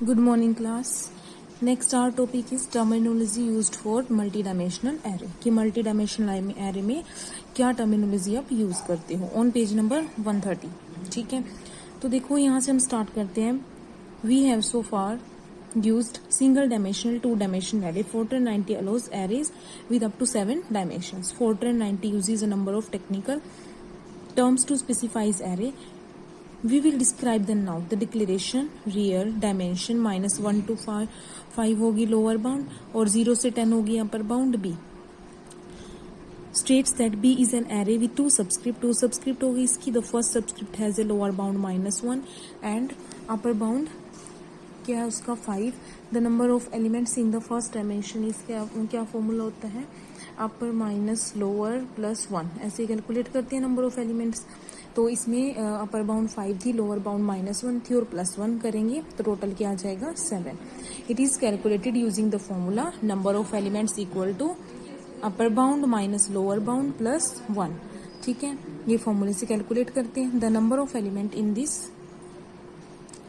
Good morning class. Next our topic is terminology used for multi-dimensional array कि multi-dimensional array में क्या terminology आप use करते हो ऑन पेज नंबर 130. ठीक है, तो देखो यहाँ से हम स्टार्ट करते हैं. We have so far used single dimensional, two dimensional array. Fortran 90 allows arrays with up to 7 dimensions. Fortran 90 uses a number of technical terms to specify array. We will describe them now. The declaration real dimension -1 to 5 होगी lower bound और 0 से 10 होगी upper bound. B states that B is an array with two subscript. Two subscript होगी इसकी. The first subscript has a lower bound -1 and upper bound क्या है उसका 5. The number of elements in the first dimension is क्या formula होता है अपर minus lower plus 1. ऐसे calculate करते हैं नंबर ऑफ एलिमेंट्स. तो इसमें अपर बाउंड 5 थी, लोअर बाउंड -1 थी और +1 करेंगे तो टोटल क्या आ जाएगा 7. It is calculated using the formula number of elements equal to upper bound minus lower bound plus 1. ठीक है, ये फॉर्मूले से कैलकुलेट करते हैं. The number of element in this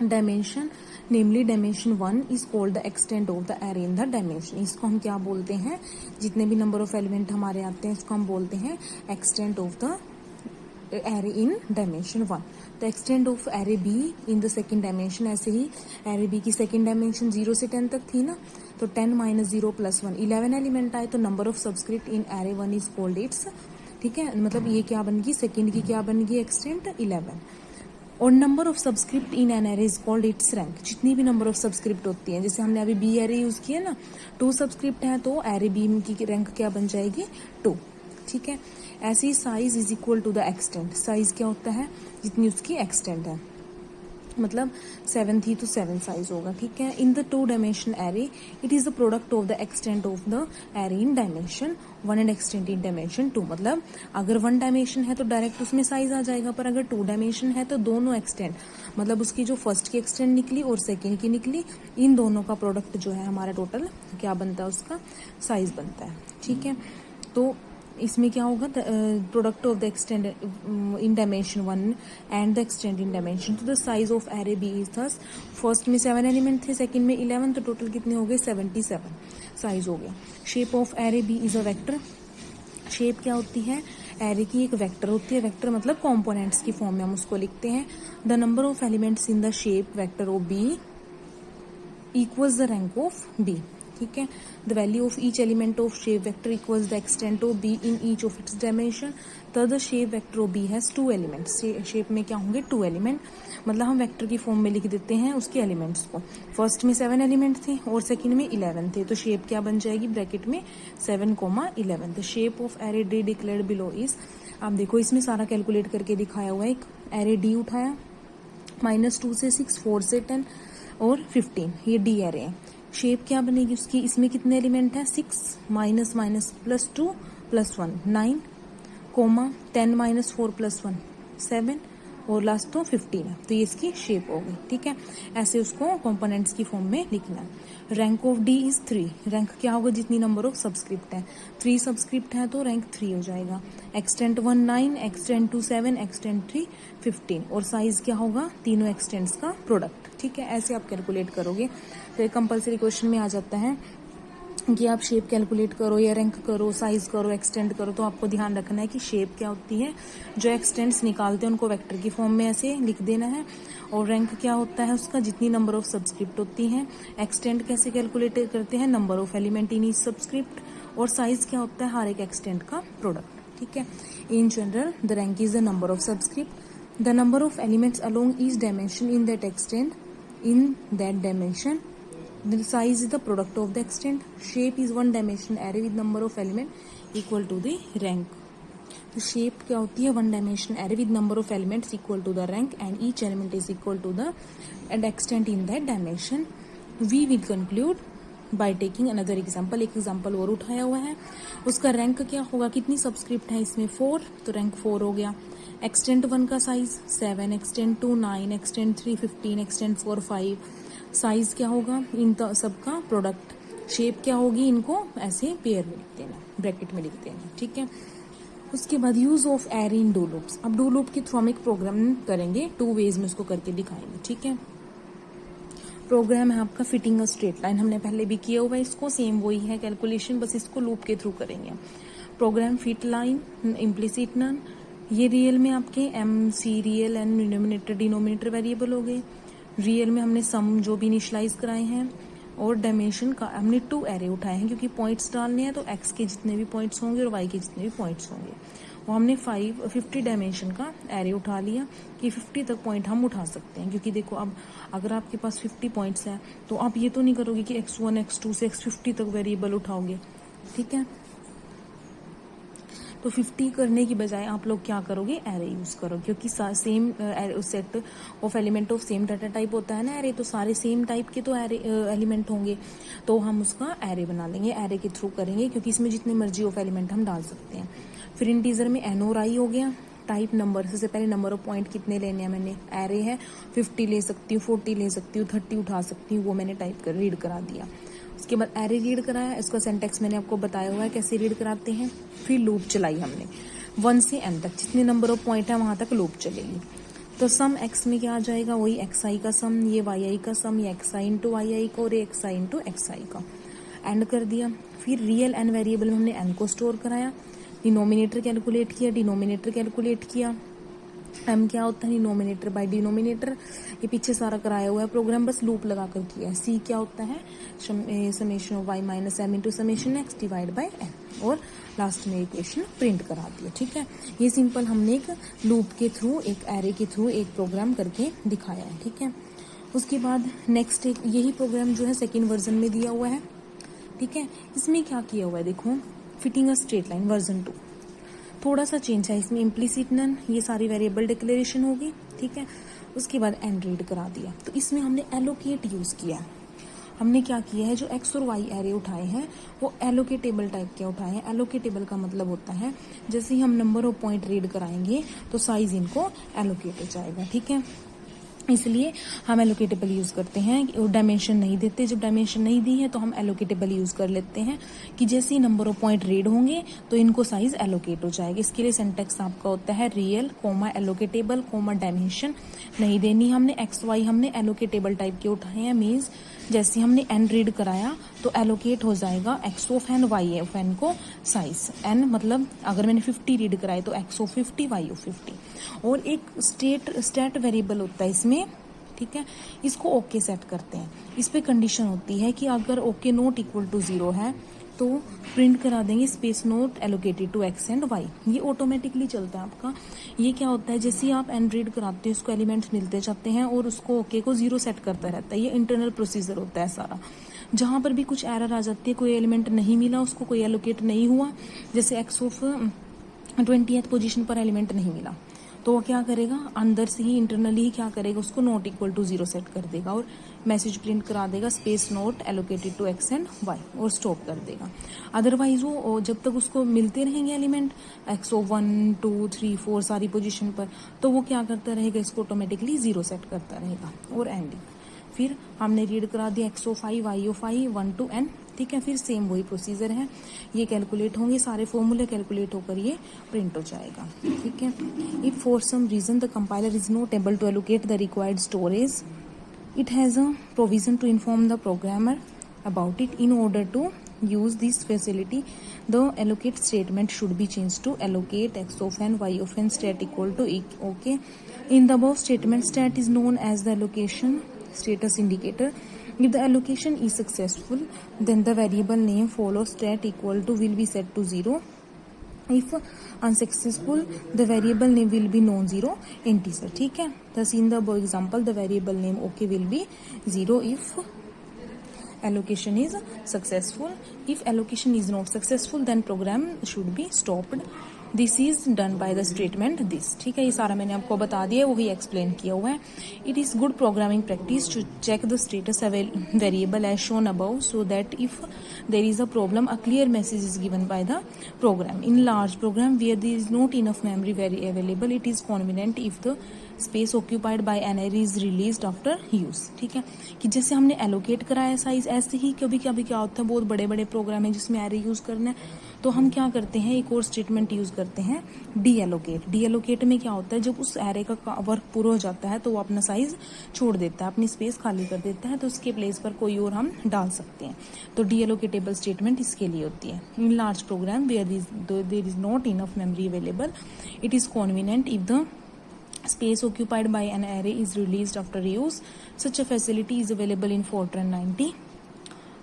dimension namely dimension 1 is called the extent of the array in the dimension. इसको हम क्या बोलते हैं, जितने भी नंबर ऑफ एलिमेंट हमारे आते हैं इसको हम बोलते हैं extent of the array in dimension 1. The extent of array be in the second dimension, ऐसे ही एरे बी की सेकेंड डायमेंशन 0 से 10 तक थी ना, तो 10 - 0 + 1 11 एलिमेंट आए तो number of subscript in array 1 is called its. ठीक है, मतलब ये क्या बन गई, सेकेंड की क्या बन गई एक्सटेंट 11. और number of subscript in an array is called its rank. जितनी भी नंबर ऑफ सबस्क्रिप्ट होती हैं, जैसे हमने अभी बी एरे यूज किया ना, 2 सबस्क्रिप्ट है तो एरे बी की रैंक क्या बन जाएगी 2. ठीक है, ऐसे ही size is equal to the extent. Size क्या होता है, जितनी उसकी एक्सटेंट है, मतलब 7 थी तो 7 साइज होगा. ठीक है, in the 2 dimension array it is the product of the extent of the array in dimension 1 and extent in dimension 2. मतलब अगर 1 डायमेंशन है तो डायरेक्ट उसमें साइज आ जाएगा, पर अगर 2 डायमेंशन है तो दोनों एक्सटेंट, मतलब उसकी जो फर्स्ट की एक्सटेंट निकली और सेकेंड की निकली, इन दोनों का प्रोडक्ट जो है हमारा टोटल क्या बनता है, उसका साइज बनता है. ठीक है, तो इसमें क्या होगा, product of the extent in dimension 1 and the extent in dimension. तो the size of array B is thus, first में 7 एलिमेंट थे, सेकंड में 11, तो टोटल कितने हो गए 77 साइज हो गया. Shape of array B is a vector. Shape क्या होती है, एरे की एक वेक्टर होती है. वेक्टर मतलब कॉम्पोनेंट्स की फॉर्म में हम उसको लिखते हैं. The number of elements in the shape vector of B equals the rank of B. ठीक है, the value of each element of shape vector equals the extent of B in each of its dimension. तो the shape vector of B has 2 elements. Shape में क्या होंगे 2 element, मतलब हम vector की form में लिख देते हैं उसके एलिमेंट्स को. फर्स्ट में 7 एलिमेंट थे और सेकंड में 11 थे, तो शेप क्या बन जाएगी ब्रैकेट में 7, 11. The shape of array D declared below is. आप देखो इसमें सारा कैलकुलेट करके दिखाया हुआ है. एक एरे डी उठाया, -2 से 6, 4 से 10 और 15, ये डी एरे है. शेप क्या बनेगी उसकी, इसमें कितने एलिमेंट है 6 माइनस +2 +1 9, 10 - 4 +1 7 और लास्ट तो 15 है, तो ये इसकी शेप हो गई. ठीक है, ऐसे उसको कंपोनेंट्स की फॉर्म में लिखना है. Rank of D is 3. Rank क्या होगा, जितनी नंबर ऑफ सबस्क्रिप्ट है, 3 सबस्क्रिप्ट है तो रैंक 3 हो जाएगा. एक्सटेंट 1 9, एक्सटेंट 2 7, एक्सटेंट 3 15 और साइज क्या होगा तीनों एक्सटेंट्स का प्रोडक्ट. ठीक है, ऐसे आप कैलकुलेट करोगे. तो एक कंपल्सरी क्वेश्चन में आ जाता है कि आप शेप कैलकुलेट करो या रैंक करो, साइज करो, एक्सटेंड करो, तो आपको ध्यान रखना है कि शेप क्या होती है, जो एक्सटेंड्स निकालते हैं उनको वेक्टर की फॉर्म में ऐसे लिख देना है. और रैंक क्या होता है उसका, जितनी नंबर ऑफ सबस्क्रिप्ट होती हैं. एक्सटेंड कैसे कैलकुलेट करते हैं, number of element in each subscript. और साइज क्या होता है, हर एक एक्सटेंड का प्रोडक्ट. ठीक है, in general the rank is the number of subscript. The number of elements along each dimension in that extend in that dimension. The size is the product of the extent. Shape is 1 dimension array with number of element equal to the rank. तो shape क्या होती है, 1 dimension array with number of elements equal to the rank and each element is equal to the and extent in that dimension. We will conclude by taking another example. एक example और उठाया हुआ है, उसका rank क्या होगा, कितनी subscript है इसमें 4, तो रैंक 4 हो गया. एक्सटेंट 1 का size 7, extent 2 9, extent 3 15, extent 4 5. Size क्या होगा इन सबका प्रोडक्ट. शेप क्या होगी, इनको ऐसे पेयर में लिख देना, ब्रैकेट में लिख देना. ठीक है, उसके बाद use of array in do loops. अब डू लूप के थ्रू हम एक प्रोग्राम करेंगे, 2 वेज में उसको करके दिखाएंगे. ठीक है, प्रोग्राम है आपका फिटिंग अ स्ट्रेट लाइन, हमने पहले भी किया हुआ है इसको, सेम वही है कैलकुलेशन, बस इसको लूप के थ्रू करेंगे। Program fit line, implicit none, ये रियल में आपके M C real and denominator denominator variable हो गए। रियल में हमने सम जो भी इनिशलाइज कराए हैं, और डायमेंशन का हमने 2 एरे उठाए हैं क्योंकि पॉइंट्स डालने हैं, तो एक्स के जितने भी पॉइंट्स होंगे और वाई के जितने भी पॉइंट्स होंगे वो हमने 50 डायमेंशन का एरे उठा लिया कि 50 तक पॉइंट हम उठा सकते हैं। क्योंकि देखो अब अगर आपके पास 50 पॉइंट्स हैं तो आप ये तो नहीं करोगे कि x1 x2 से x50 तक वेरिएबल उठाओगे, ठीक है। तो 50 करने की बजाय आप लोग क्या करोगे, एरे यूज करो, क्योंकि same set of element of same data type होता है ना एरे, तो सारे सेम टाइप के तो एरे एलिमेंट होंगे, तो हम उसका एरे बना लेंगे, एरे के थ्रू करेंगे, क्योंकि इसमें जितने मर्जी ऑफ एलिमेंट हम डाल सकते हैं। फिर इंटीजर में एन और आई हो गया। टाइप नंबर, सबसे पहले नंबर ऑफ पॉइंट कितने लेने हैं, मैंने एरे है 50 ले सकती हूँ, 40 ले सकती हूँ, 30 उठा सकती हूँ, वो मैंने रीड करा दिया। उसके बाद एरे रीड कराया, इसका सिंटैक्स मैंने आपको बताया हुआ है कैसे रीड कराते हैं। फिर लूप चलाई हमने 1 से n तक, जितने नंबर ऑफ पॉइंट है वहां तक लूप चलेगी। तो सम x में क्या आ जाएगा, वही xi का सम, ये yi का सम, ये xi इंटू yi का, और ये xi इंटू xi का, एंड कर दिया। फिर रियल n वेरिएबल में हमने n को स्टोर कराया, डिनोमिनेटर कैलकुलेट किया, डिनोमिनेटर कैलकुलेट किया, m क्या होता है, डिनोमिनेटर बाय डिनोमिनेटर, ये पीछे सारा कराया हुआ है प्रोग्राम, बस लूप लगा कर किया है। c क्या होता है, summation of y minus m into summation x divide by n, और लास्ट में इक्वेशन प्रिंट करा दिया, ठीक है। ये सिंपल हमने एक लूप के थ्रू, एक एरे के थ्रू एक प्रोग्राम करके दिखाया है, ठीक है। उसके बाद नेक्स्ट एक यही प्रोग्राम जो है सेकेंड वर्जन में दिया हुआ है, ठीक है। इसमें क्या किया हुआ है, देखो fitting a straight line version 2, थोड़ा सा चेंज है इसमें, इम्प्लिसिट नन, ये सारी वेरिएबल डिक्लेरेशन होगी, ठीक है। उसके बाद एंड रीड करा दिया। तो इसमें हमने एलोकेट यूज किया है। हमने क्या किया है, जो एक्स और वाई एरे उठाए हैं वो एलोकेटेबल टाइप के उठाए हैं। एलोकेटेबल का मतलब होता है जैसे ही हम नंबर ऑफ पॉइंट रीड कराएंगे तो साइज इनको एलोकेट हो जाएगा, ठीक है। इसलिए हम एलोकेटेबल यूज करते हैं, डायमेंशन नहीं देते। जब डायमेंशन नहीं दी है तो हम एलोकेटेबल यूज कर लेते हैं कि जैसे ही नंबर ऑफ पॉइंट रीड होंगे तो इनको साइज एलोकेट हो जाएगा। इसके लिए सिंटैक्स आपका होता है real comma allocatable comma dimension नहीं देनी हमने। एक्स वाई हमने एलोकेटेबल टाइप के उठाए हैं, मीन्स जैसे हमने एन रीड कराया तो एलोकेट हो जाएगा X of N Y of N को साइज एन, मतलब अगर मैंने 50 रीड कराए तो एक्स ऑफ 50 वाई ऑफ 50। और एक स्टेट वेरिएबल होता है इसमें, ठीक है, इसको ओके सेट करते हैं। इस पे कंडीशन होती है कि अगर ओके नॉट इक्वल टू 0 है तो प्रिंट करा देंगे space not allocated to X and Y. ये ऑटोमेटिकली चलता है आपका। ये क्या होता है, जैसे ही आप एंड रीड कराते हैं उसको एलिमेंट्स मिलते जाते हैं और उसको ओके को 0 सेट करता रहता है। ये इंटरनल प्रोसीजर होता है सारा। जहां पर भी कुछ एरर आ जाती है, कोई एलिमेंट नहीं मिला उसको, कोई एलोकेट नहीं हुआ, जैसे एक्स ऑफ 20th पोजीशन पर एलिमेंट नहीं मिला, तो वो क्या करेगा, अंदर से ही इंटरनली ही क्या करेगा, उसको नॉट इक्वल टू 0 सेट कर देगा और मैसेज प्रिंट करा देगा space not allocated to X and Y और स्टॉप कर देगा। अदरवाइज वो जब तक उसको मिलते रहेंगे एलिमेंट एक्स ओ 1 2 3 4 सारी पोजीशन पर, तो वो क्या करता रहेगा, इसको ऑटोमेटिकली 0 सेट करता रहेगा और एंडिंग। फिर हमने रीड करा दिया X O 5 Y O 5 1 to n, ठीक है। फिर सेम वही प्रोसीजर है, ये कैलकुलेट होंगे सारे फॉर्मूले, कैलकुलेट होकर ये प्रिंट हो जाएगा, ठीक है। If for some reason the compiler is not able to allocate the required storage, it has a provision to inform the programmer about it. In order to use this facility, the allocate statement should be changed to allocate x of n y of n stat equal to okay. In the above statement, stat is known as the allocation status indicator. If the allocation is successful, then the variable name follows stat equal to will be set to 0. If unsuccessful, the variable name will be non-zero integer, ठीक है। Thus in the above example, the variable name OK will be 0 if allocation is successful. If allocation is not successful, then program should be stopped. This is done by the statement this, ठीक है। ये सारा मैंने आपको बता दिया, वही explain किया हुआ है। It is good programming practice to check the status variable as shown above so that if there is a problem a clear message is given by the program. In large program where there is not enough memory very available, it is convenient if the space occupied by an array is released after use, ठीक है। कि जैसे हमने allocate कराया size, ऐसे ही कभी कभी क्या होता है बहुत बड़े बड़े प्रोग्राम है जिसमें एरे यूज करना है, तो हम क्या करते हैं, एक और स्टेटमेंट यूज करते हैं, डी एलोकेट। डी एलोकेट में क्या होता है, जब उस एरे का वर्क पूरा हो जाता है तो वो अपना साइज छोड़ देता है, अपनी स्पेस खाली कर देता है, तो उसके प्लेस पर कोई और हम डाल सकते हैं। तो डी एलोकेटेबल स्टेटमेंट इसके लिए होती है। In large program where there is not enough memory available, it is convenient if the space occupied by an array is released after use. Such a facility is available in Fortran 90.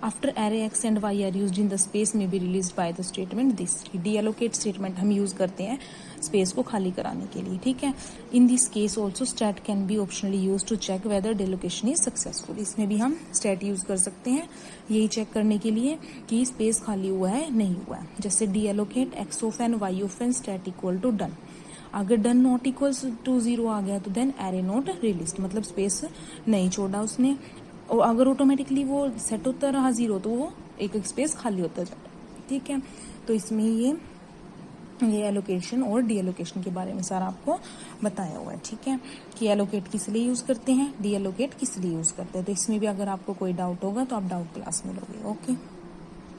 After array x and y are used in the space may be released by the statement this. Deallocate statement हम use करते हैं space को खाली कराने के लिए, ठीक है। In this case also stat can be optionally use to check whether deallocation is successful. इसमें भी हम स्टैट यूज कर सकते हैं यही चेक करने के लिए कि स्पेस खाली हुआ है नहीं हुआ है। जैसे deallocate X of N Y of N stat equal to done. अगर डन नॉट इक्वल्स टू 0 आ गया तो देन एरे नॉट रिलीज्ड, मतलब स्पेस नहीं छोड़ा उसने। और अगर ऑटोमेटिकली वो सेट होता रहा 0 तो वो एक स्पेस खाली होता जाता, ठीक है। तो इसमें ये एलोकेशन और डी एलोकेशन के बारे में सारा आपको बताया हुआ है, ठीक है, कि एलोकेट किस लिए यूज करते हैं, डी एलोकेट किस लिए यूज करते हैं। तो इसमें भी अगर आपको कोई डाउट होगा तो आप डाउट क्लास में लोगे। ओके।